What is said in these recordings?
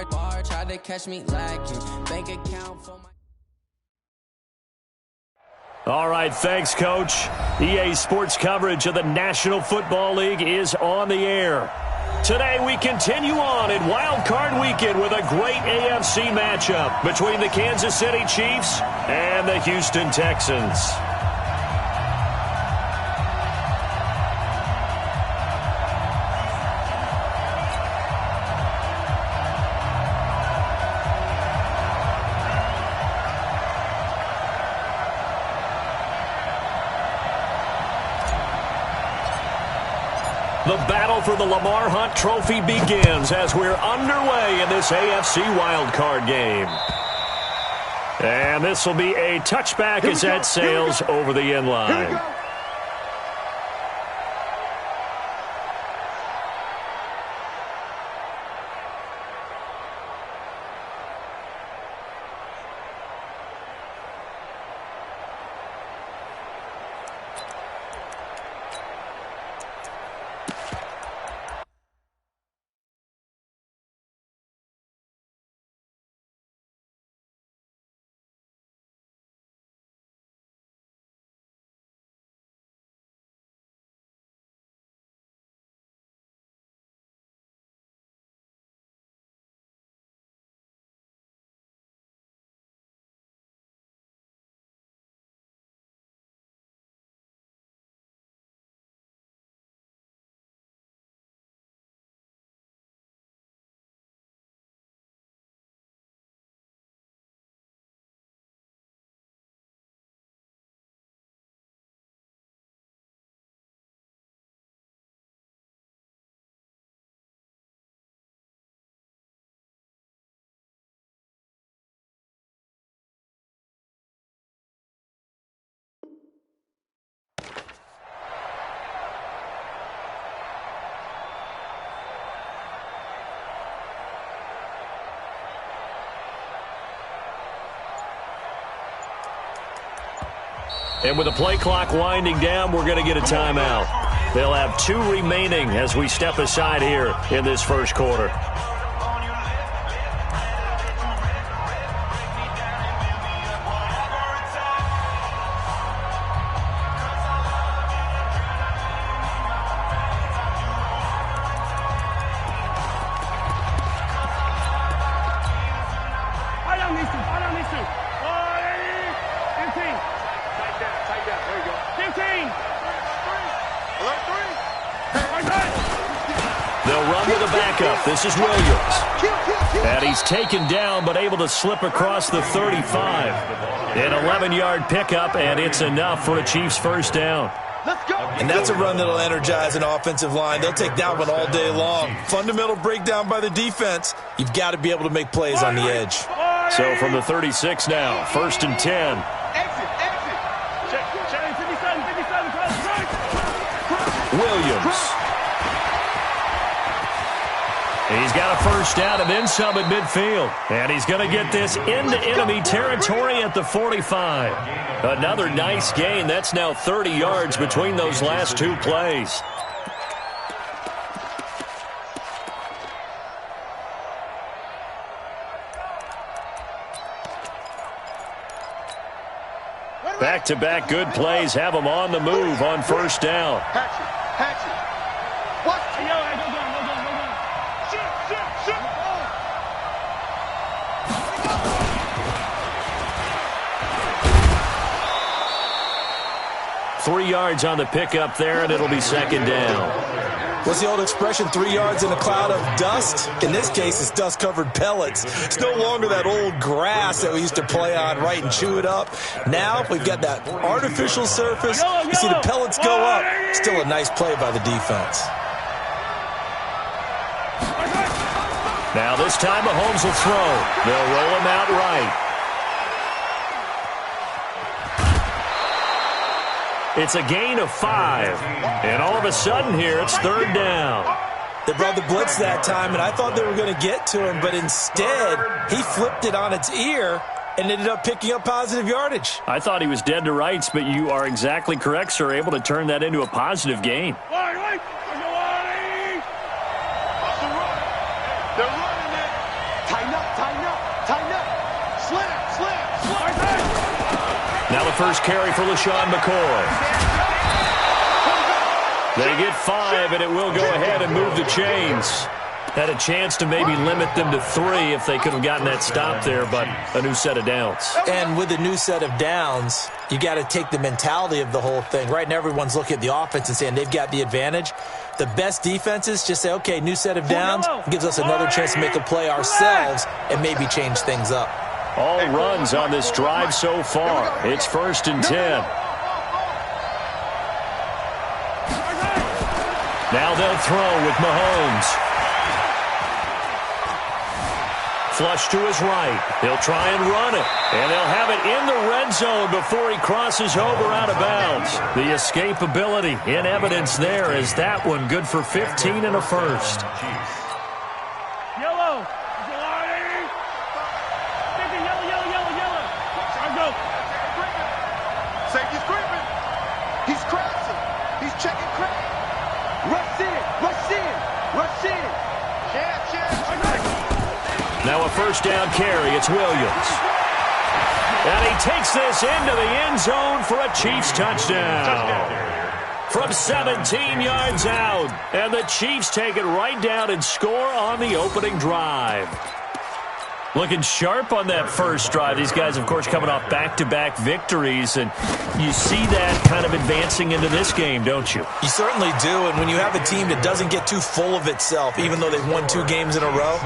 bar, tried to catch me lacking. Bank account for my... All right, thanks, Coach. EA Sports coverage of the National Football League is on the air. Today, we continue on in Wild Card Weekend with a great AFC matchup between the Kansas City Chiefs and the Houston Texans. The battle for the Lamar Hunt Trophy begins as we're underway in this AFC wildcard game. And this will be a touchback as that sails over the end line. And with the play clock winding down, we're going to get a timeout. They'll have 2 remaining as we step aside here in this first quarter. This is Williams. And he's taken down but able to slip across the 35. An 11-yard pickup, and it's enough for a Chiefs first down. And that's a run that'll energize an offensive line. They'll take that one all day long. Fundamental breakdown by the defense. You've got to be able to make plays on the edge. So from the 36 now, 1st and 10. Williams. He's got a first down and then some at midfield. And he's going to get this into enemy territory at the 45. Another nice gain. That's now 30 yards between those last 2 plays. Back-to-back good plays have them on the move on first down. Three yards on the pickup there, and it'll be second down. What's the old expression, 3 yards in a cloud of dust? In this case, it's dust-covered pellets. It's no longer that old grass that we used to play on, right, and chew it up. Now we've got that artificial surface. You see the pellets go up. Still a nice play by the defense. Now this time Mahomes will throw. They'll roll him out right. It's a gain of 5. And all of a sudden here, it's third down. They brought the blitz that time, and I thought they were going to get to him, but instead, he flipped it on its ear and ended up picking up positive yardage. I thought he was dead to rights, but you are exactly correct, sir, able to turn that into a positive gain. first carry for LaShawn McCoy. They get 5, and it will go ahead and move the chains. Had a chance to maybe limit them to 3 if they could have gotten that stop there, but a new set of downs. And with a new set of downs, you got to take the mentality of the whole thing. Right now, everyone's looking at the offense and saying they've got the advantage. The best defenses just say, okay, new set of downs, gives us another chance to make a play ourselves and maybe change things up. All runs on this drive so far. It's 1st and 10. Now they'll throw with Mahomes. Flush to his right. He'll try and run it. And they'll have it in the red zone before he crosses over out of bounds. The escapability in evidence there is that one good for 15 and a first. Yellow. Yellow. Safety's creeping. He's crashing. He's checking crack. Rush in. Rush in. Rush in. Now a first down carry. It's Williams. And he takes this into the end zone for a Chiefs touchdown. From 17 yards out. And the Chiefs take it right down and score on the opening drive. Looking sharp on that first drive. These guys, of course, coming off back-to-back victories, and you see that kind of advancing into this game, don't you? You certainly do, and when you have a team that doesn't get too full of itself, even though they've won 2 games in a row,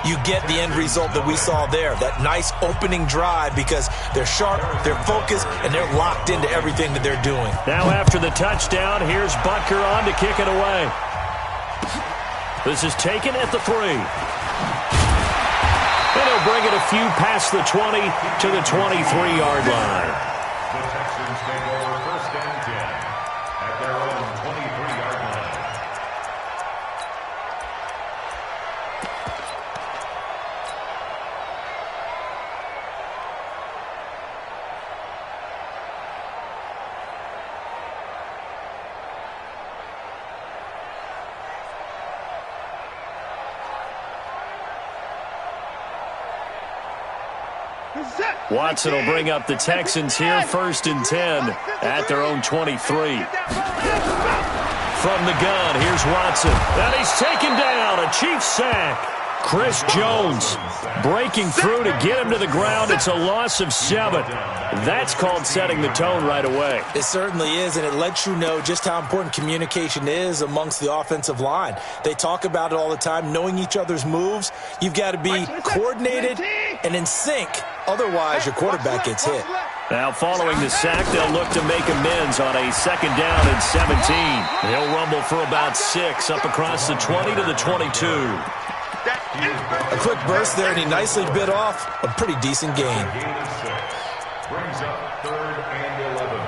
you get the end result that we saw there, that nice opening drive, because they're sharp, they're focused, and they're locked into everything that they're doing. Now after the touchdown, here's Butker on to kick it away. This is taken at the 3. And he'll bring it a few past the 20 to the 23-yard line. The Texans take over 1st and 10 at their own 23-yard line. Watson will bring up the Texans here, 1st and 10 at their own 23. From the gun, here's Watson. And he's taken down, a Chiefs sack. Chris Jones breaking through to get him to the ground. It's a loss of 7. That's called setting the tone right away. It certainly is, and it lets you know just how important communication is amongst the offensive line. They talk about it all the time, knowing each other's moves. You've got to be coordinated and in sync. Otherwise, your quarterback gets hit. Now, following the sack, they'll look to make amends on a 2nd down and 17. He'll rumble for about 6 up across the 20 to the 22. A quick burst there, and he nicely bit off a pretty decent gain. Brings up 3rd and 11.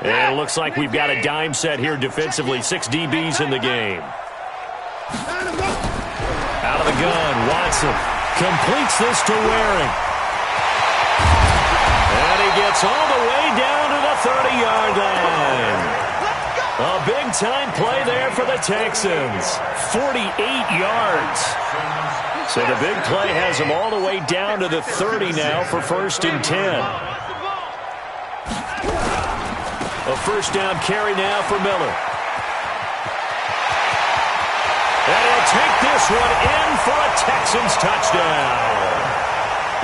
And it looks like we've got a dime set here defensively. 6 DBs in the game. Out of the gun, Watson completes this to Waring. And he gets all the way down to the 30-yard line. A big-time play there for the Texans. 48 yards. So the big play has them all the way down to the 30 now for 1st and 10. A first down carry now for Miller. And he'll take this one in for a Texans touchdown.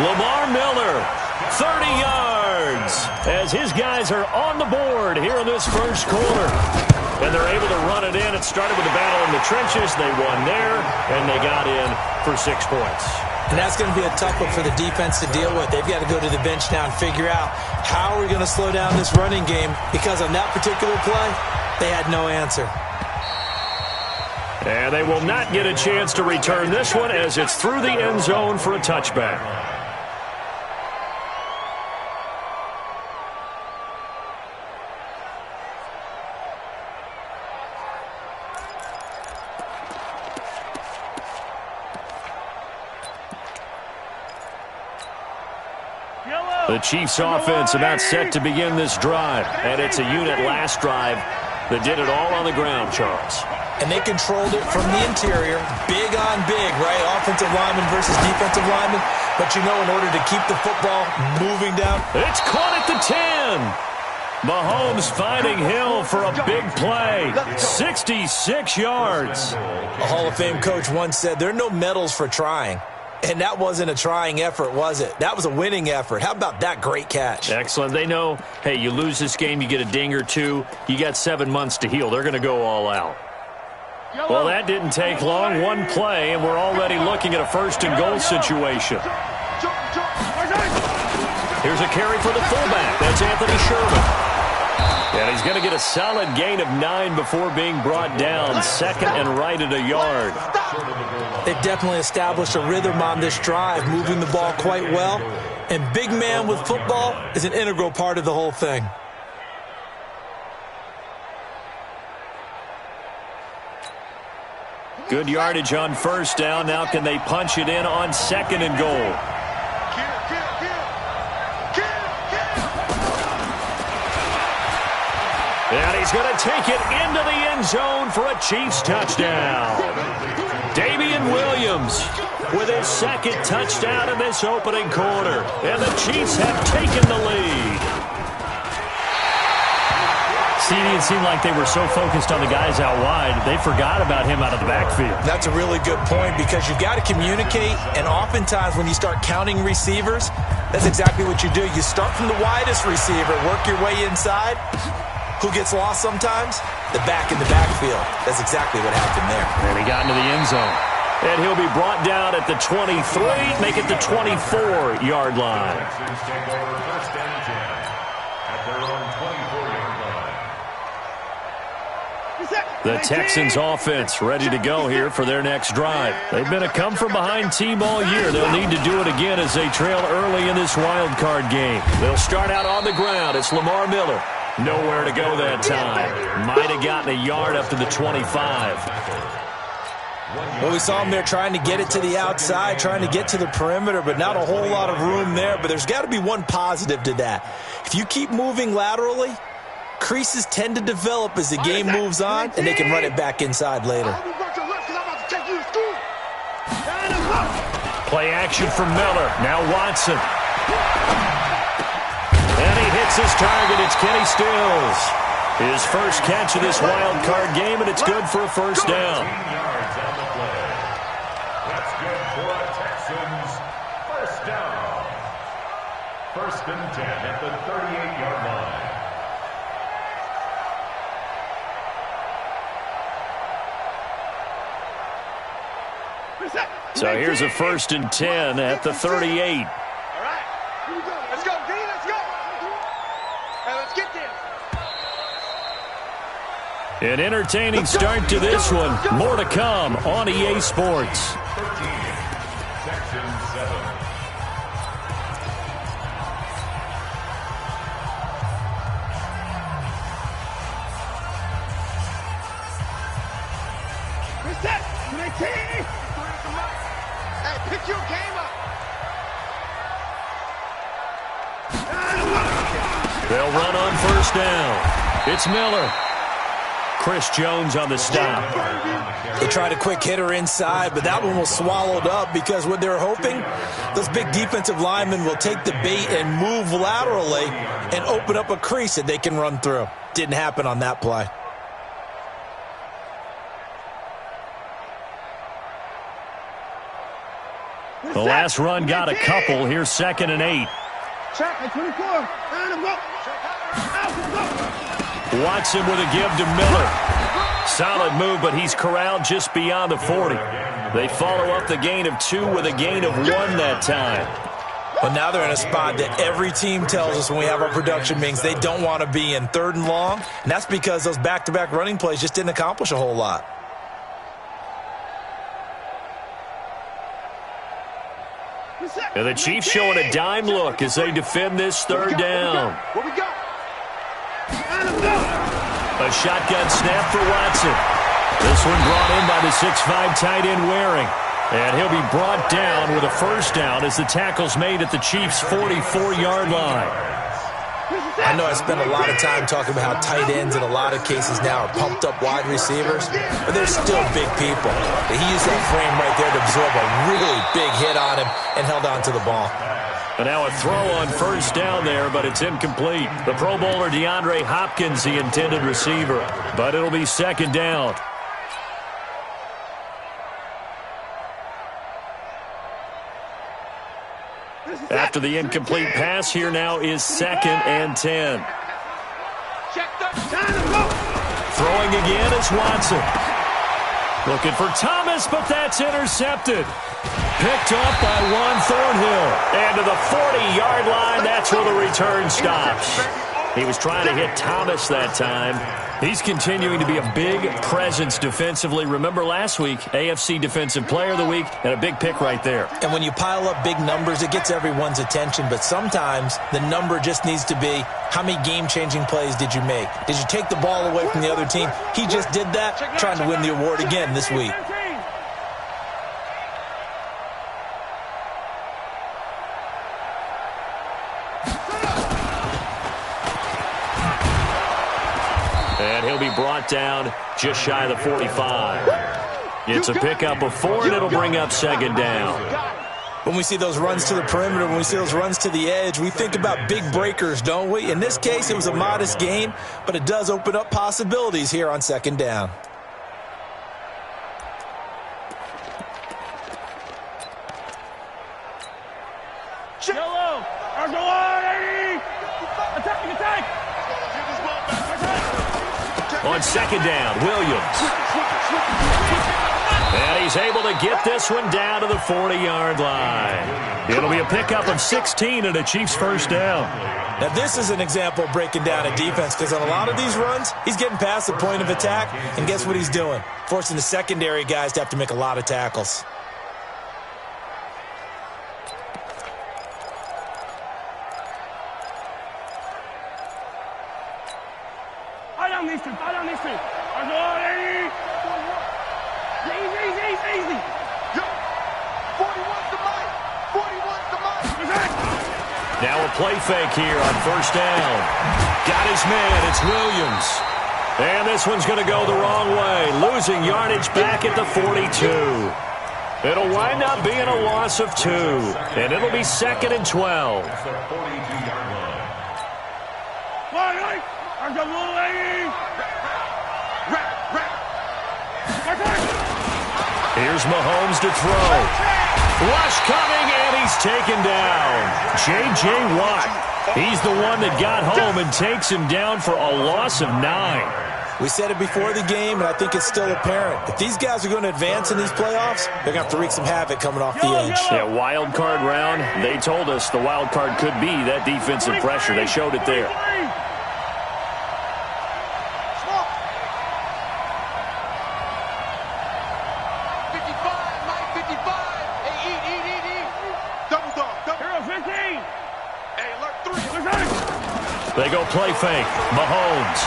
Lamar Miller, 30 yards, as his guys are on the board here in this first quarter. And they're able to run it in. It started with a battle in the trenches. They won there, and they got in for 6 points. And that's going to be a tough one for the defense to deal with. They've got to go to the bench now and figure out how are we going to slow down this running game, because on that particular play, they had no answer. And they will not get a chance to return this one as it's through the end zone for a touchback. The Chiefs offense about set to begin this drive. And it's a unit last drive that did it all on the ground, Charles. And they controlled it from the interior, big on big, right? Offensive lineman versus defensive lineman. But you know, in order to keep the football moving down. It's caught at the 10. Mahomes finding Hill for a big play. 66 yards. A Hall of Fame coach once said, there are no medals for trying. And that wasn't a trying effort, was it? That was a winning effort. How about that great catch? Excellent. They know, hey, you lose this game, you get a ding or two. You got 7 months to heal. They're going to go all out. Well, that didn't take long. One play, and we're already looking at a first-and-goal situation. Here's a carry for the fullback. That's Anthony Sherman. And he's going to get a solid gain of 9 before being brought down. Second and right at a yard. They've definitely established a rhythm on this drive, moving the ball quite well. And big man with football is an integral part of the whole thing. Good yardage on first down. Now can they punch it in on second and goal? And he's going to take it into the end zone for a Chiefs touchdown. Damian Williams with his second touchdown in this opening quarter. And the Chiefs have taken the lead. See, it seemed like they were so focused on the guys out wide, they forgot about him out of the backfield. That's a really good point because you've got to communicate, and oftentimes when you start counting receivers, that's exactly what you do. You start from the widest receiver, work your way inside. Who gets lost sometimes? The back in the backfield. That's exactly what happened there. And he got into the end zone. And he'll be brought down at the 23, make it the 24-yard line. The Texans offense ready to go here for their next drive. They've been a come-from-behind team all year. They'll need to do it again as they trail early in this wild card game. They'll start out on the ground. It's Lamar Miller. Nowhere to go that time. Might have gotten a yard up to the 25. Well, we saw him there trying to get it to the outside, trying to get to the perimeter, but not a whole lot of room there. But there's got to be one positive to that. If you keep moving laterally, creases tend to develop as the game moves on, and they can run it back inside later. Play action for Miller. Now Watson. And he hits his target. It's Kenny Stills. His first catch of this wild card game, and it's good for a first down. That's good for a Texans first down. First and 10 at the 38-yard line. So here's a first and 10 at the 38. All right, here we go. Let's go, D. Let's go. Hey, let's get this. An entertaining start to this one. More to come on EA Sports. 13, Texans 7. Reset. 19. Hey, pick your game up. They'll run on first down. It's Miller. Chris Jones on the stop. They tried a quick hitter inside, but that one was swallowed up because what they're hoping, those big defensive linemen will take the bait and move laterally and open up a crease that they can run through. Didn't happen on that play. The last run got a couple. Here's second and 8. Check at 24. And go. Watson with a give to Miller. Solid move, but he's corralled just beyond the 40. They follow up the gain of 2 with a gain of 1 that time. But now they're in a spot that every team tells us when we have our production meetings they don't want to be in, 3rd and long. And that's because those back-to-back running plays just didn't accomplish a whole lot. And the Chiefs showing a dime look as they defend this 3rd down. What we got? A shotgun snap for Watson. This one brought in by the 6'5" tight end Waring. And he'll be brought down with a first down as the tackle's made at the Chiefs' 44-yard line. I know I spend a lot of time talking about how tight ends in a lot of cases now are pumped up wide receivers, but they're still big people. He used that frame right there to absorb a really big hit on him and held on to the ball. And now a throw on first down there, but it's incomplete. The Pro Bowler DeAndre Hopkins, the intended receiver, but it'll be second down. After the incomplete pass, here now is 2nd and 10. Throwing again is Watson. Looking for Thomas, but that's intercepted. Picked off by Juan Thornhill. And to the 40-yard line, that's where the return stops. He was trying to hit Thomas that time. He's continuing to be a big presence defensively. Remember last week, AFC Defensive Player of the Week, and a big pick right there. And when you pile up big numbers, it gets everyone's attention. But sometimes the number just needs to be, how many game-changing plays did you make? Did you take the ball away from the other team? He just did that, trying to win the award again this week. And he'll be brought down just shy of the 45. It's a pickup of 4, and it'll bring up second down. When we see those runs to the perimeter, when we see those runs to the edge, we think about big breakers, don't we? In this case, it was a modest gain, but it does open up possibilities here on second down. On second down, Williams. And he's able to get this one down to the 40-yard line. It'll be a pickup of 16 and a Chiefs first down. Now, this is an example of breaking down a defense, because on a lot of these runs, he's getting past the point of attack, and guess what he's doing? Forcing the secondary guys to have to make a lot of tackles. Now a play fake here on first down. Got his man, it's Williams. And this one's going to go the wrong way, losing yardage back at the 42. It'll wind up being a loss of 2, and it'll be 2nd and 12. Here's Mahomes to throw. Rush coming, and he's taken down. J.J. Watt. He's the one that got home and takes him down for a loss of 9. We said it before the game, and I think it's still apparent. If these guys are going to advance in these playoffs, they're going to have to wreak some havoc coming off the edge. Yeah, wild card round. They told us the wild card could be that defensive pressure. They showed it there. They go play fake. Mahomes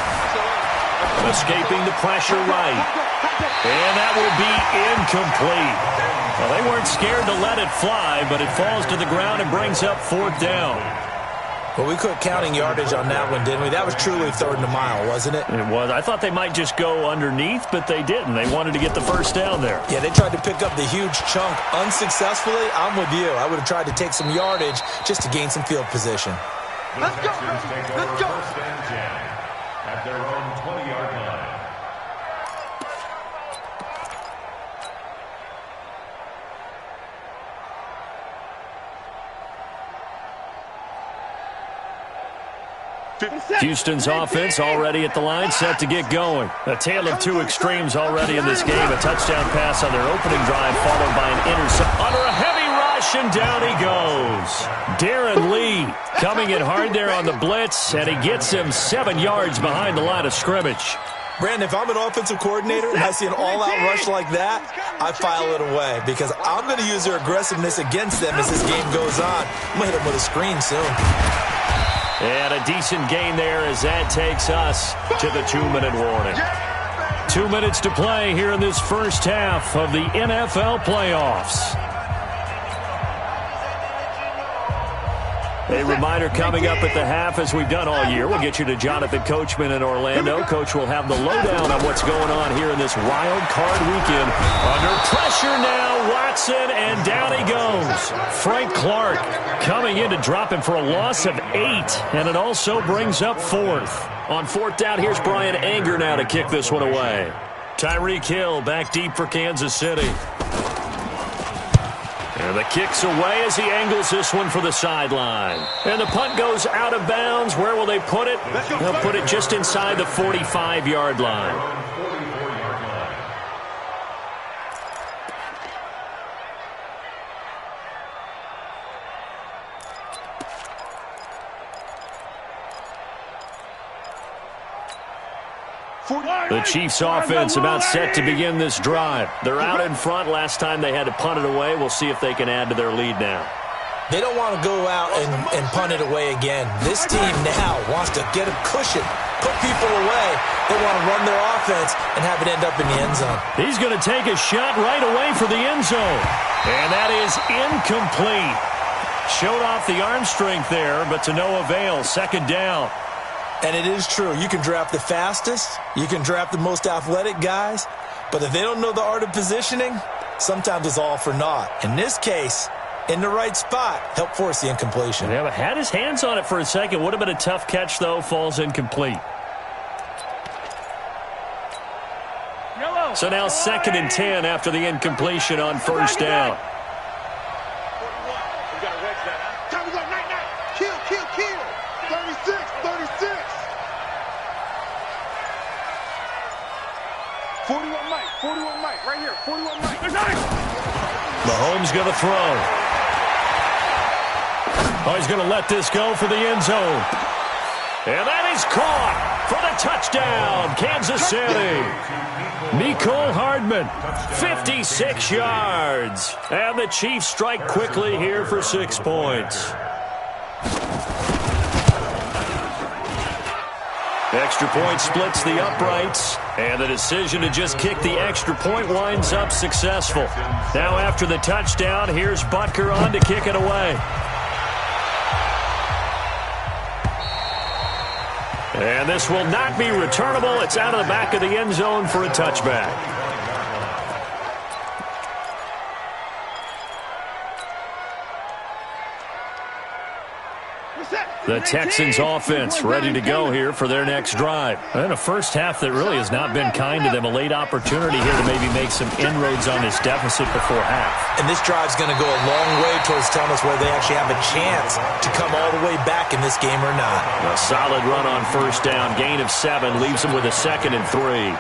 escaping the pressure right. And that will be incomplete. Well, they weren't scared to let it fly, but it falls to the ground and brings up 4th down. Well, we quit counting yardage on that one, didn't we? That was truly 3rd and a mile, wasn't it? It was. I thought they might just go underneath, but they didn't. They wanted to get the first down there. Yeah, they tried to pick up the huge chunk unsuccessfully. I'm with you. I would have tried to take some yardage just to gain some field position. Let's go, let's go. First and 10 at their own 20-yard line. Houston's offense already at the line, set to get going. A tale of 2 extremes already in this game. A touchdown pass on their opening drive, followed by an interception. Under a heavy rush, and down he goes. Darren Lee coming in hard there on the blitz, and he gets him 7 yards behind the line of scrimmage. Brandon, if I'm an offensive coordinator and I see an all-out rush like that, I file it away, because I'm going to use their aggressiveness against them as this game goes on. I'm going to hit them with a screen soon. And a decent gain there as that takes us to the 2-minute warning. 2 minutes to play here in this first half of the NFL playoffs. A reminder coming up at the half, as we've done all year. We'll get you to Jonathan Coachman in Orlando. Coach will have the lowdown on what's going on here in this wild card weekend. Under pressure now, Watson, and down he goes. Frank Clark coming in to drop him for a loss of 8, and it also brings up 4th. On 4th down, here's Brian Anger now to kick this one away. Tyreek Hill back deep for Kansas City. And the kick's away as he angles this one for the sideline. And the punt goes out of bounds. Where will they put it? They'll put it just inside the 45-yard line. The Chiefs offense about set to begin this drive. They're out in front. Last time they had to punt it away. We'll see if they can add to their lead now. They don't want to go out and punt it away again. This team now wants to get a cushion, put people away. They want to run their offense and have it end up in the end zone. He's going to take a shot right away for the end zone. And that is incomplete. Showed off the arm strength there, but to no avail. 2nd down. And it is true. You can draft the fastest. You can draft the most athletic guys. But if they don't know the art of positioning, sometimes it's all for naught. In this case, in the right spot, help force the incompletion. Yeah, but had his hands on it for a second. Would have been a tough catch, though. Falls incomplete. So now 2nd and 10 after the incompletion on 1st down. Mahomes going to throw. Oh, he's going to let this go for the end zone. And that is caught for the touchdown, Kansas City. Mecole Hardman, 56 yards. And the Chiefs strike quickly here for 6 points. Extra point splits the uprights, and the decision to just kick the extra point winds up successful. Now after the touchdown, here's Butker on to kick it away. And this will not be returnable. It's out of the back of the end zone for a touchback. The Texans offense ready to go here for their next drive. And a first half that really has not been kind to them. A late opportunity here to maybe make some inroads on this deficit before half. And this drive's going to go a long way towards telling us whether they actually have a chance to come all the way back in this game or not. A solid run on 1st down. Gain of 7 leaves them with a 2nd and 3.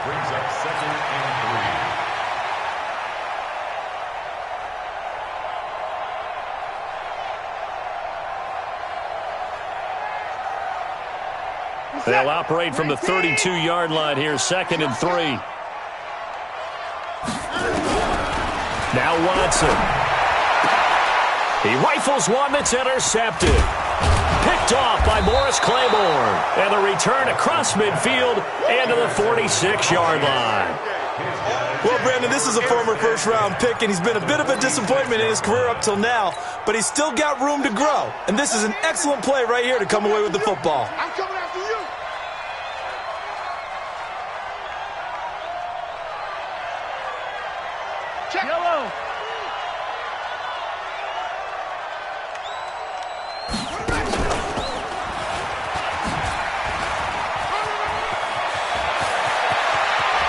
They'll operate from the 32-yard line here, 2nd and 3. Now Watson. He rifles one that's intercepted. Picked off by Morris Claiborne. And the return across midfield and to the 46-yard line. Well, Brandon, this is a former first-round pick, and he's been a bit of a disappointment in his career up till now, but he's still got room to grow. And this is an excellent play right here to come away with the football. I'm coming after you. Check. Yellow.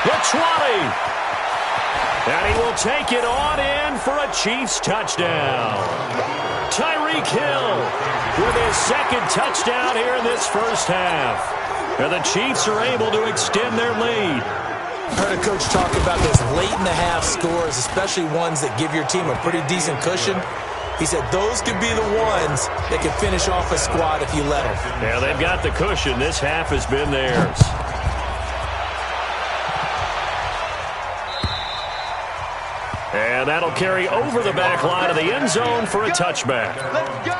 The 20. And he will take it on in for a Chiefs touchdown. Tyreek Hill with his 2nd touchdown here in this first half. And the Chiefs are able to extend their lead. I heard a coach talk about those late-in-the-half scores, especially ones that give your team a pretty decent cushion. He said those could be the ones that can finish off a squad if you let them. Yeah, they've got the cushion. This half has been theirs. And that'll carry over the back line of the end zone for a touchback. Let's go.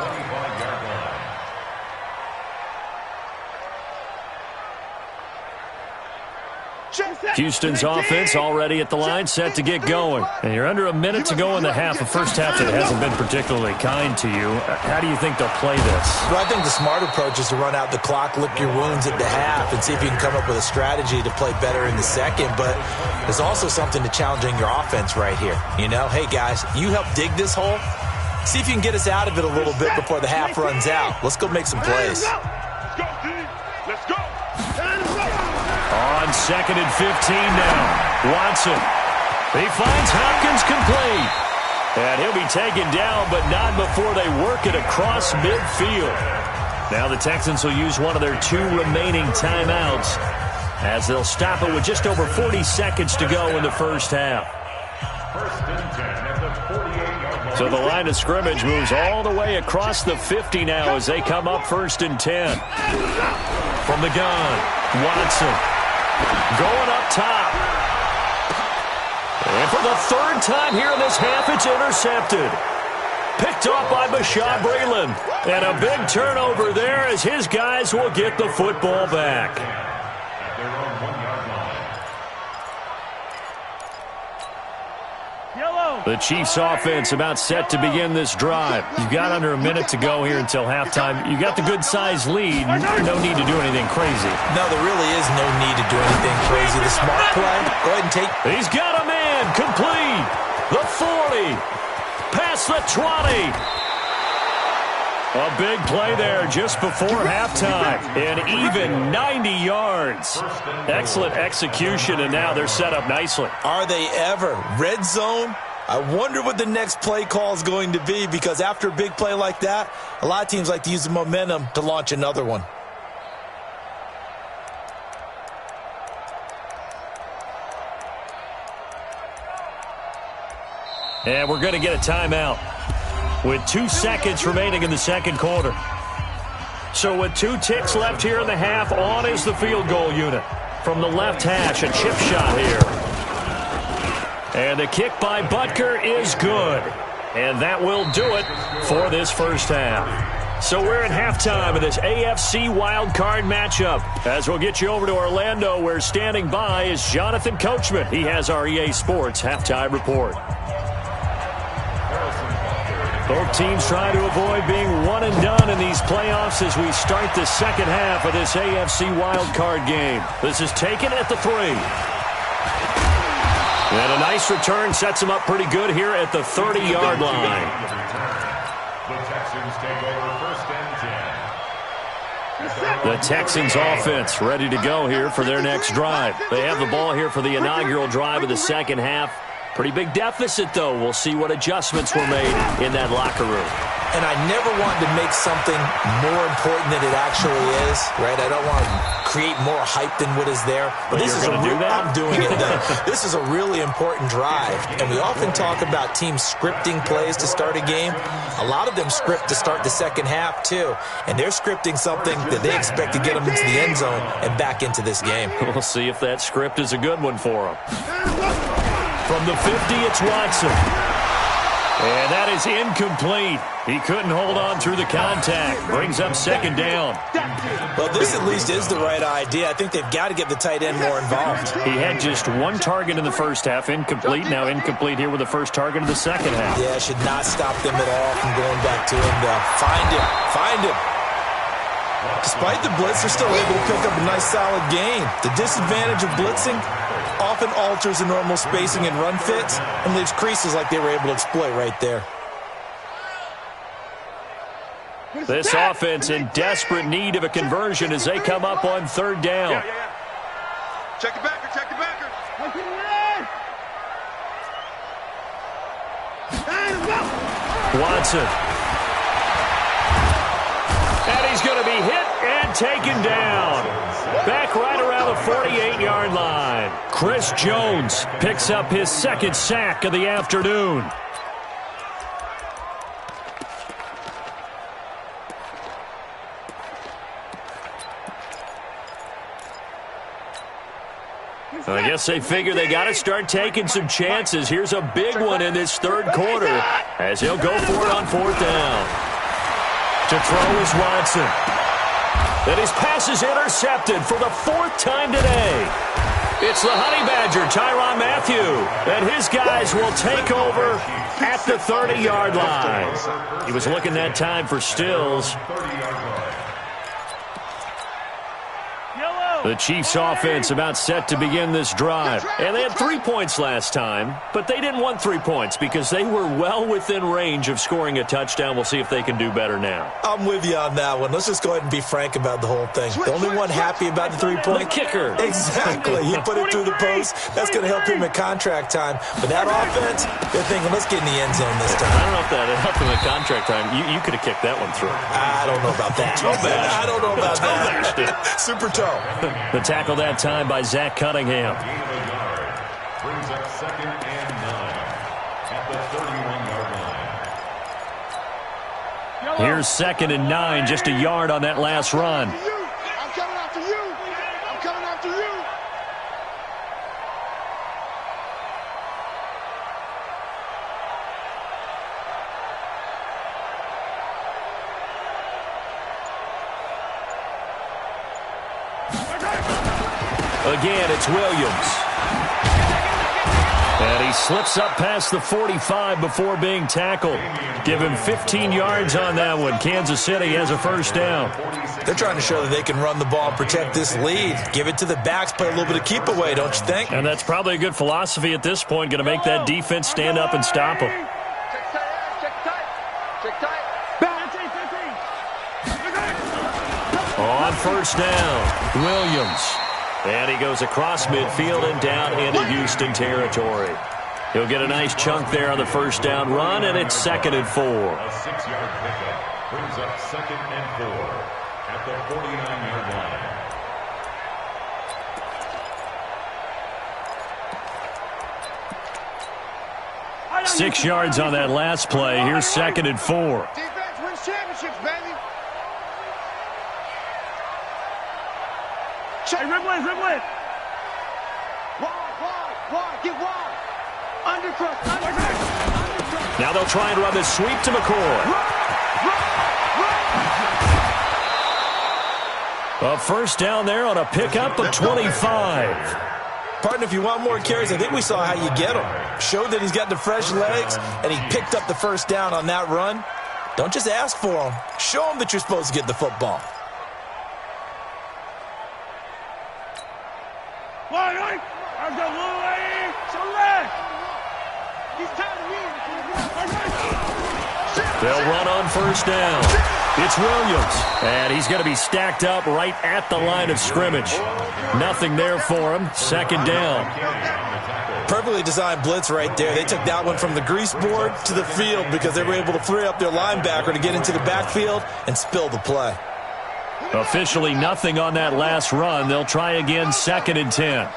Check. Houston's offense already at the line, set to get going. And you're under a minute to go in the half. A first half that hasn't been particularly kind to you. How do you think they'll play this? Well, I think the smart approach is to run out the clock, lick your wounds at the half, and see if you can come up with a strategy to play better in the second. But there's also something to challenging your offense right here. You know, hey, guys, you help dig this hole. See if you can get us out of it a little bit before the half runs out. Let's go make some plays. Let's go. On 2nd and 15 now. Watson. He finds Hopkins complete. And he'll be taken down, but not before they work it across midfield. Now the Texans will use one of their 2 remaining timeouts as they'll stop it with just over 40 seconds to go in the first half. First and 10 at the 48-yard line. So the line of scrimmage moves all the way across the 50 now as they come up 1st and 10. From the gun, Watson going up top. And for the 3rd time here in this half, it's intercepted. Picked off by Bashaud Breeland. And a big turnover there as his guys will get the football back. At their own 1-yard line. The Chiefs offense about set to begin this drive. You've got under a minute to go here until halftime. You got the good-sized lead. No need to do anything crazy. No, there really is no need to do anything crazy. The smart play, go ahead and take. He's got a man complete. The 40. Past the 20. A big play there just before halftime. An even 90 yards. Excellent execution, and now they're set up nicely. Are they ever? Red zone? I wonder what the next play call is going to be, because after a big play like that, a lot of teams like to use the momentum to launch another one. And we're going to get a timeout with 2 seconds remaining in the second quarter. So with 2 ticks left here in the half, on is the field goal unit. From the left hash, a chip shot here. And the kick by Butker is good. And that will do it for this first half. So we're in halftime of this AFC wildcard matchup. As we'll get you over to Orlando, where standing by is Jonathan Coachman. He has our EA Sports halftime report. Both teams try to avoid being one and done in these playoffs as we start the second half of this AFC wildcard game. This is taken at the 3. And a nice return sets them up pretty good here at the 30-yard line. The Texans take over 1st and 10. The Texans offense ready to go here for their next drive. They have the ball here for the inaugural drive of the second half. Pretty big deficit, though. We'll see what adjustments were made in that locker room. And I never wanted to make something more important than it actually is, right? I don't want to create more hype than what is there. But this is a real, I'm doing it, though. This is a really important drive. And we often talk about teams scripting plays to start a game. A lot of them script to start the second half, too. And they're scripting something that they expect to get them into the end zone and back into this game. We'll see if that script is a good one for them. From the 50, it's Watson. And that is incomplete. He couldn't hold on through the contact. Brings up second down. Well, this at least is the right idea. I think they've got to get the tight end more involved. He had just 1 target in the first half, incomplete. Now incomplete here with the first target of the second half. Yeah, should not stop them at all from going back to him, though. Find him. Despite the blitz, they're still able to pick up a nice, solid gain. The disadvantage of blitzing often alters the normal spacing and run fits and leaves creases like they were able to exploit right there. This offense in desperate need of a conversion as they come up on 3rd down. Check the backer, check the backer. Watson. And he's going to be hit and taken down. Back right around the 48-yard line. Chris Jones picks up his 2nd sack of the afternoon. I guess they figure they got to start taking some chances. Here's a big one in this 3rd quarter as he'll go for it on 4th down. To throw is Watson. And his pass is intercepted for the 4th time today. It's the Honey Badger, Tyrann Mathieu, and his guys will take over at the 30-yard line. He was looking that time for Stills. The Chiefs' offense about set to begin this drive. And they had 3 points last time, but they didn't want 3 points because they were well within range of scoring a touchdown. We'll see if they can do better now. I'm with you on that one. Let's just go ahead and be frank about the whole thing. The only one happy about the 3-point? The kicker. Exactly. He put it through the post. That's going to help him at contract time. But that offense, they're thinking, let's get in the end zone this time. I don't know if that helped him at contract time. You could have kicked that one through. I don't know about that. I don't know about that. Super toe. The tackle that time by Zach Cunningham. Brings up 2nd and 9 at the 31-yard line. Here's 2nd and 9, just a yard on that last run. I'm coming after you. I'm coming after you. Again, it's Williams. And he slips up past the 45 before being tackled. Give him 15 yards on that one. Kansas City has a first down. They're trying to show that they can run the ball and protect this lead. Give it to the backs, play a little bit of keep away, don't you think? And that's probably a good philosophy at this point. Going to make that defense stand up and stop them. On first down, Williams. And he goes across midfield and down into Houston territory. He'll get a nice chunk there on the first down run, and it's 2nd and 4. A 6-yard pickup brings up 2nd and 4 at the 49-yard line. 6 yards on that last play. Here's 2nd and 4. Defense wins championships, baby. Check. Dribble it. Wide. Get wide. Undercross. Now they'll try and run this sweep to McCoy. A first down there on a pickup of 25. Partner, if you want more carries, I think we saw how you get him. Showed that he's got the fresh legs, and he picked up the first down on that run. Don't just ask for him. Show him that you're supposed to get the football. They'll run on first down. It's Williams, and he's going to be stacked up right at the line of scrimmage. Nothing there for him. 2nd down. Perfectly designed blitz right there. They took that one from the grease board to the field because they were able to free up their linebacker to get into the backfield and spill the play. Officially nothing on that last run. They'll try again, 2nd and 10.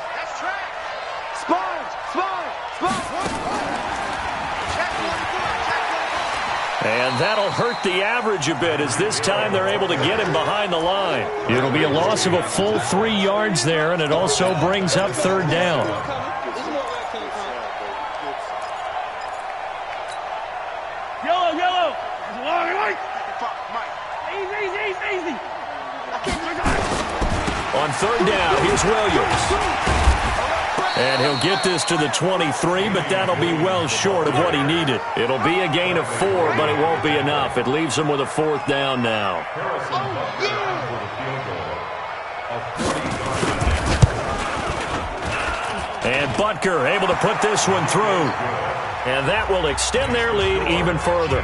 And that'll hurt the average a bit as this time they're able to get him behind the line. It'll be a loss of a full 3 yards there, and it also brings up 3rd down. Yellow. Easy. On 3rd down, here's Williams. And he'll get this to the 23, but that'll be well short of what he needed. It'll be a gain of 4, but it won't be enough. It leaves him with a 4th down now. And Butker able to put this one through. And that will extend their lead even further.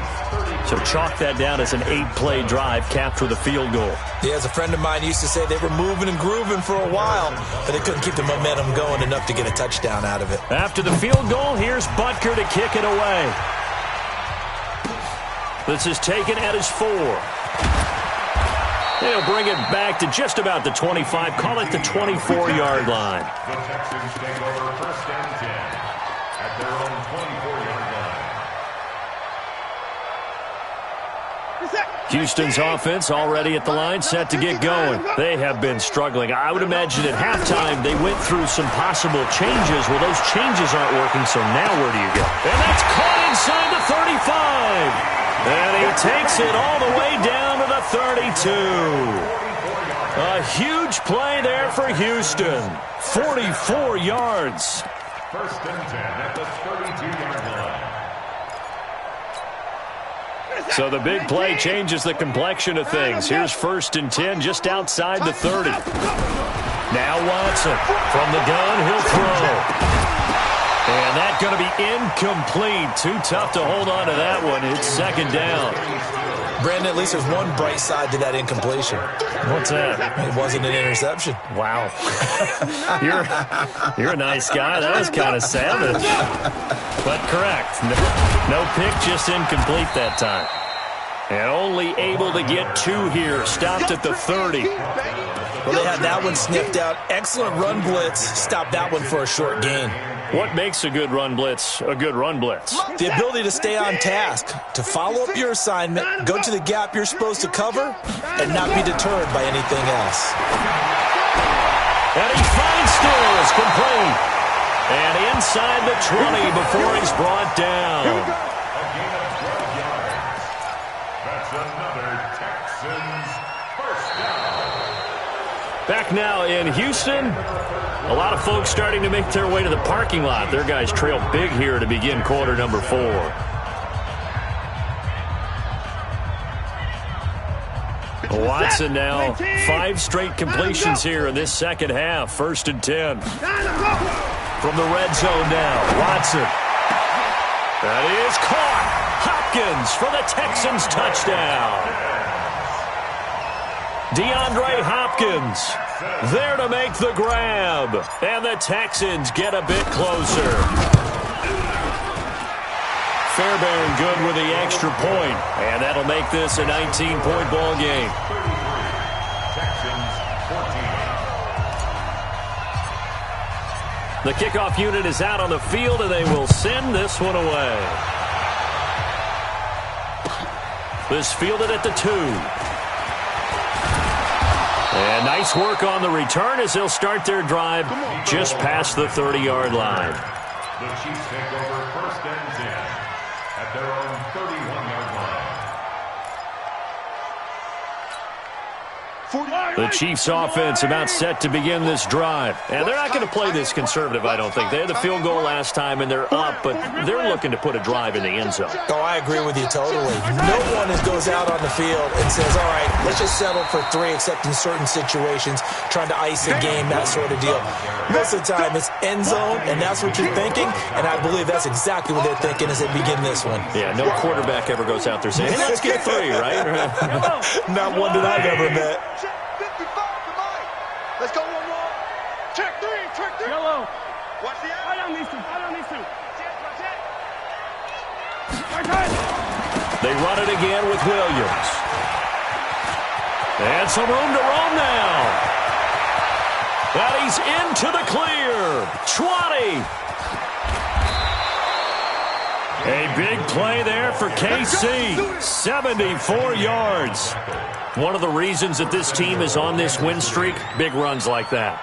So chalk that down as an 8-play drive capped with a field goal. Yeah, as a friend of mine used to say, they were moving and grooving for a while, but they couldn't keep the momentum going enough to get a touchdown out of it. After the field goal, here's Butker to kick it away. This is taken at his 4. He'll bring it back to just about the 25, call it the 24-yard line. The Texans take over 1st and 10 at their own 24-yard line. Houston's offense already at the line, set to get going. They have been struggling. I would imagine at halftime they went through some possible changes. Well, those changes aren't working, so now where do you go? And that's caught inside the 35. And he takes it all the way down to the 32. A huge play there for Houston. 44 yards. First and 10 at the 32-yard line. So the big play changes the complexion of things. Here's first and 10 just outside the 30. Now Watson from the gun. He'll throw. And that's going to be incomplete. Too tough to hold on to that one. It's second down. Brandon, at least there's one bright side to that incompletion. What's that? It wasn't an interception. Wow. You're a nice guy. That was kind of savage. But correct. No pick, just incomplete that time. And only able to get 2 here. Stopped at the 30. Well, they had that one sniffed out. Excellent run blitz. Stopped that one for a short gain. What makes a good run blitz a good run blitz? The ability to stay on task, to follow up your assignment, go to the gap you're supposed to cover, and not be deterred by anything else. And he finds Stills, complete. And inside the 20 before he's brought down. A gain of 12 yards. That's another Texans first down. Back now in Houston. A lot of folks starting to make their way to the parking lot. Their guys trail big here to begin quarter number 4. Watson now 5 straight completions here in this second half. First and 10. From the red zone now, Watson. That is caught. Hopkins for the Texans touchdown. DeAndre Hopkins there to make the grab. And the Texans get a bit closer. Fairbairn good with the extra point. And that'll make this a 19-point ball game. Texans 14. The kickoff unit is out on the field, and they will send this one away. This fielded at the 2. And nice work on the return as they'll start their drive just past the 30-yard line. The Chiefs take over first and 10 at their own 31-yard line. The Chiefs offense about set to begin this drive. And they're not going to play this conservative, I don't think. They had the field goal last time, and they're up, but they're looking to put a drive in the end zone. Oh, I agree with you totally. No one goes out on the field and says, all right, let's just settle for 3, except in certain situations, trying to ice a game, that sort of deal. Most of the time, it's end zone, and that's what you're thinking, and I believe that's exactly what they're thinking as they begin this one. Yeah, no quarterback ever goes out there saying, hey, let's get 3, right? Not one that I've ever met. Let's go one more. Check 3, check 3. Yellow. Watch the I don't need to. They run it again with Williams. And some room to roam now. And he's into the clear. 20. A big play there for KC. 74 yards. One of the reasons that this team is on this win streak, big runs like that.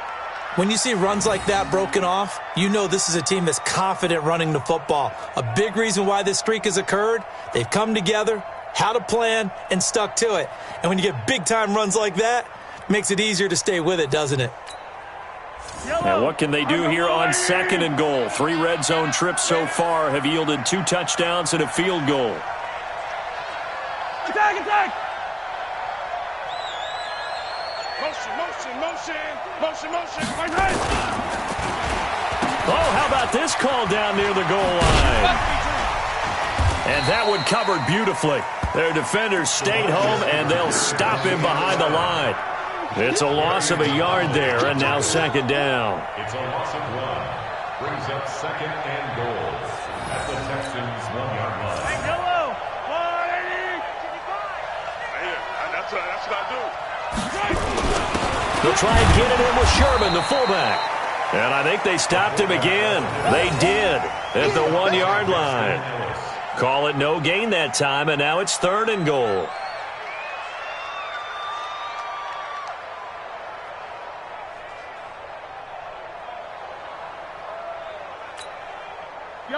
When you see runs like that broken off, you know this is a team that's confident running the football. A big reason why this streak has occurred, they've come together, had a plan, and stuck to it. And when you get big-time runs like that, it makes it easier to stay with it, doesn't it? Now what can they do here on second and goal? 3 red zone trips so far have yielded 2 touchdowns and a field goal. Attack, attack! Motion. Oh, how about this call down near the goal line? And that one covered beautifully. Their defenders stayed home, and they'll stop him behind the line. It's a loss of a yard there, and now second down. It's a loss of 1. Brings up second and goal at the Texans' 1-yard line. Hey, yellow! That's what I do. They'll try and get it in with Sherman, the fullback. And I think they stopped him again. They did at the 1-yard line. Call it no gain that time, and now it's third and goal.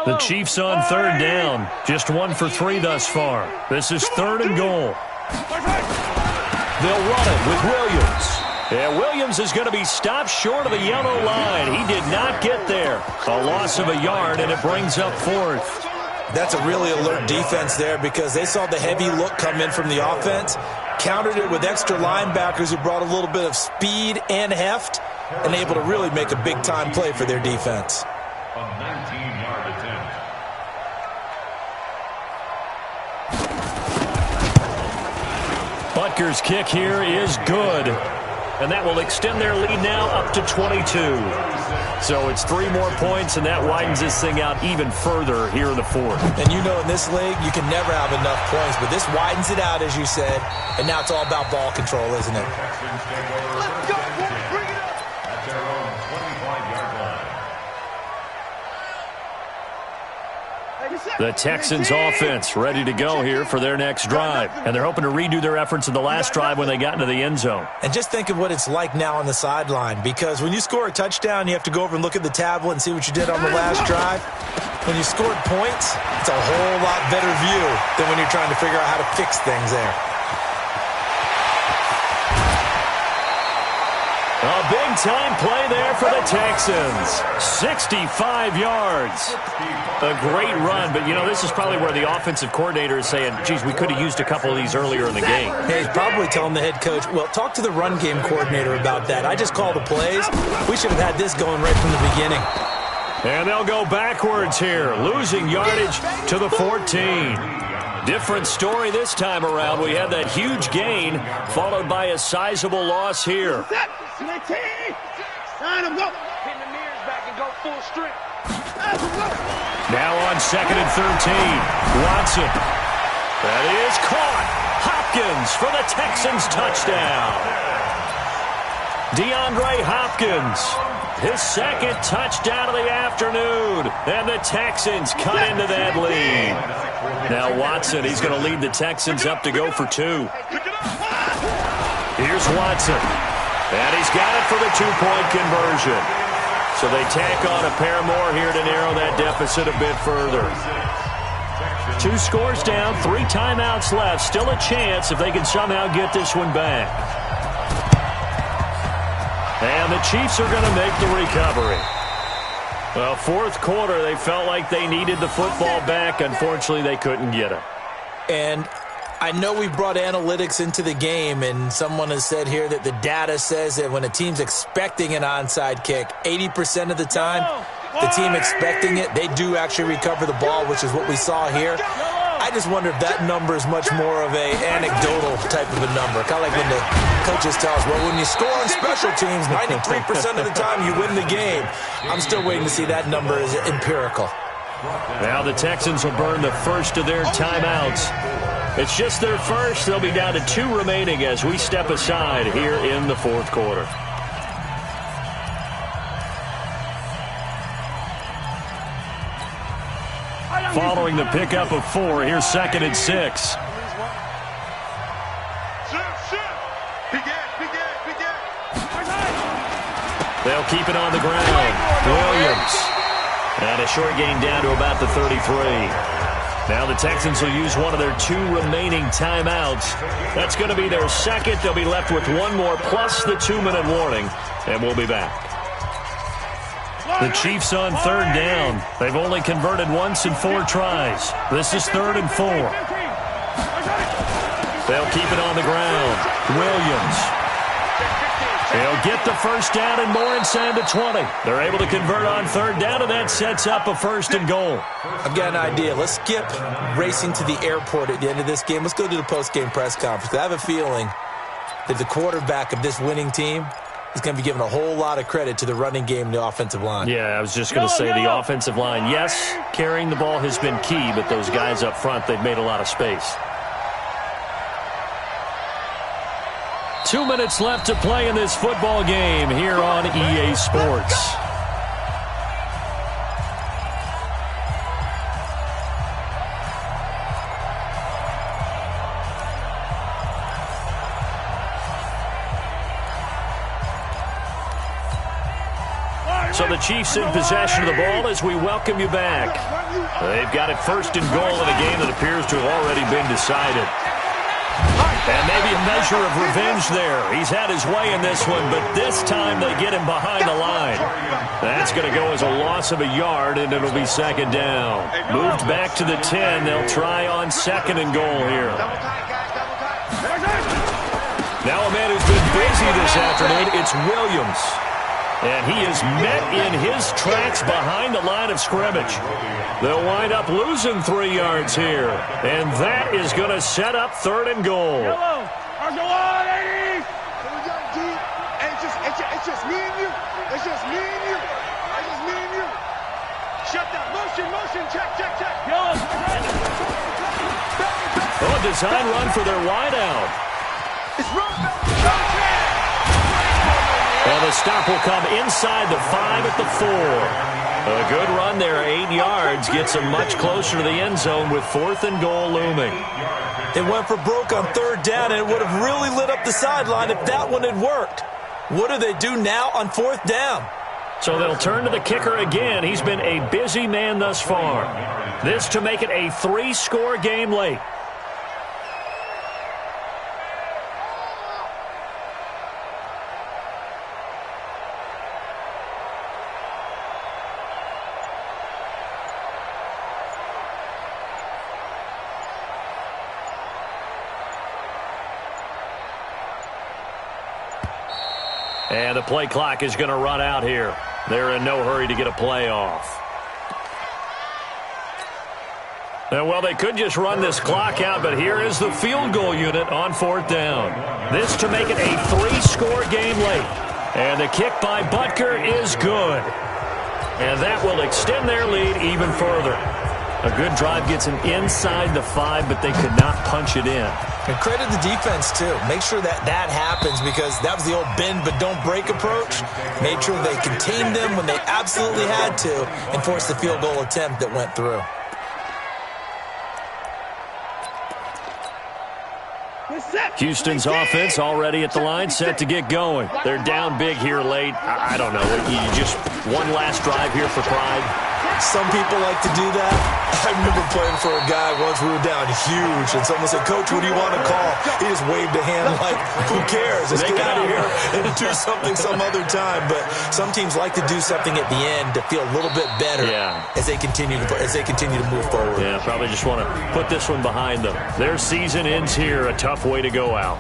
The Chiefs on third down. Just 1 for 3 thus far. This is third and goal. They'll run it with Williams. Yeah, Williams is going to be stopped short of the yellow line. He did not get there. A loss of a yard, and it brings up fourth. That's a really alert defense there because they saw the heavy look come in from the offense, countered it with extra linebackers who brought a little bit of speed and heft, and able to really make a big-time play for their defense. A 19-yard attempt. Butker's kick here is good. And that will extend their lead now up to 22. So it's 3 more points, and that widens this thing out even further here in the fourth. And you know in this league, you can never have enough points, but this widens it out, as you said, and now it's all about ball control, isn't it? Let's go, boys. Bring it up. At their own 25-yard line. The Texans offense ready to go here for their next drive. And they're hoping to redo their efforts in the last drive when they got into the end zone. And just think of what it's like now on the sideline, because when you score a touchdown, you have to go over and look at the tablet and see what you did on the last drive. When you scored points, it's a whole lot better view than when you're trying to figure out how to fix things there. A big-time play there for the Texans. 65 yards. A great run, but, you know, this is probably where the offensive coordinator is saying, geez, we could have used a couple of these earlier in the game. Hey, he's probably telling the head coach, well, talk to the run game coordinator about that. I just call the plays. We should have had this going right from the beginning. And they'll go backwards here, losing yardage to the 14. Different story this time around. We had that huge gain, followed by a sizable loss here. Now on 2nd and 13. Watson. That is caught. Hopkins for the Texans touchdown. DeAndre Hopkins. His 2nd touchdown of the afternoon. And the Texans cut into that lead. Now Watson, he's going to lead the Texans up to go for 2. Here's Watson. And he's got it for the 2-point conversion. So they tack on a pair more here to narrow that deficit a bit further. 2 scores down, 3 timeouts left. Still a chance if they can somehow get this one back. And the Chiefs are going to make the recovery. Well, 4th quarter, they felt like they needed the football back. Unfortunately, they couldn't get it. And I know we brought analytics into the game, and someone has said here that the data says that when a team's expecting an onside kick, 80% of the time, the team expecting it, they do actually recover the ball, which is what we saw here. I just wonder if that number is much more of a anecdotal type of a number. Kind of like when the coaches tell us, well, when you score on special teams, 93% of the time you win the game. I'm still waiting to see that number is empirical. Now the Texans will burn the first of their timeouts. It's just their first. They'll be down to 2 remaining as we step aside here in the 4th quarter. Following the pickup of 4, here's 2nd and 6. They'll keep it on the ground. Williams. And a short gain down to about the 33. Now the Texans will use one of their 2 remaining timeouts. That's going to be their 2nd. They'll be left with 1 more plus the 2-minute warning. And we'll be back. The Chiefs on 3rd down. They've only converted once in 4 tries. This is 3rd and 4. They'll keep it on the ground. Williams. They'll get the first down and more inside the 20. They're able to convert on 3rd down, and that sets up a 1st and goal. I've got an idea. Let's skip racing to the airport at the end of this game. Let's go to the post-game press conference. I have a feeling that the quarterback of this winning team is going to be given a whole lot of credit to the running game and the offensive line. Yeah, I was just going to say the offensive line. Yes, carrying the ball has been key, but those guys up front, they've made a lot of space. 2 minutes left to play in this football game here on EA Sports. So the Chiefs in possession of the ball as we welcome you back. They've got it 1st and goal in a game that appears to have already been decided. And maybe a measure of revenge there. He's had his way in this one, but this time they get him behind the line. That's going to go as a loss of a yard, and it'll be second down. Moved back to the 10. They'll try on second and goal here. Now a man who's been busy this afternoon, it's Williams. And he is met in his tracks behind the line of scrimmage. They'll wind up losing 3 yards here. And that is going to set up third and goal. It's just me and you. It's just me and you. It's just me and you. Shut that. Motion. Check. Oh, a design run for their wideout. It's run. Well, the stop will come inside the 5 at the 4. A good run there, 8 yards, gets them much closer to the end zone with fourth and goal looming. They went for broke on third down, and it would have really lit up the sideline if that one had worked. What do they do now on fourth down? So they'll turn to the kicker again. He's been a busy man thus far. This to make it a 3-score game late. And the play clock is going to run out here. They're in no hurry to get a play off. And, well, they could just run this clock out, but here is the field goal unit on fourth down. This to make it a 3-score game late. And the kick by Butker is good. And that will extend their lead even further. A good drive gets them inside the 5, but they could not punch it in. And credit the defense, too. Make sure that happens, because that was the old bend but don't break approach. Made sure they contained them when they absolutely had to and forced the field goal attempt that went through. Houston's offense already at the line, set to get going. They're down big here late. I don't know. You just one last drive here for pride. Some people like to do that. I remember playing for a guy once. We were down huge, and someone said, "Coach, what do you want to call?" He just waved a hand like, "Who cares? Let's get out of here and do something some other time." But some teams like to do something at the end to feel a little bit better as they continue to move forward. Yeah, probably just want to put this one behind them. Their season ends here. A tough way to go out.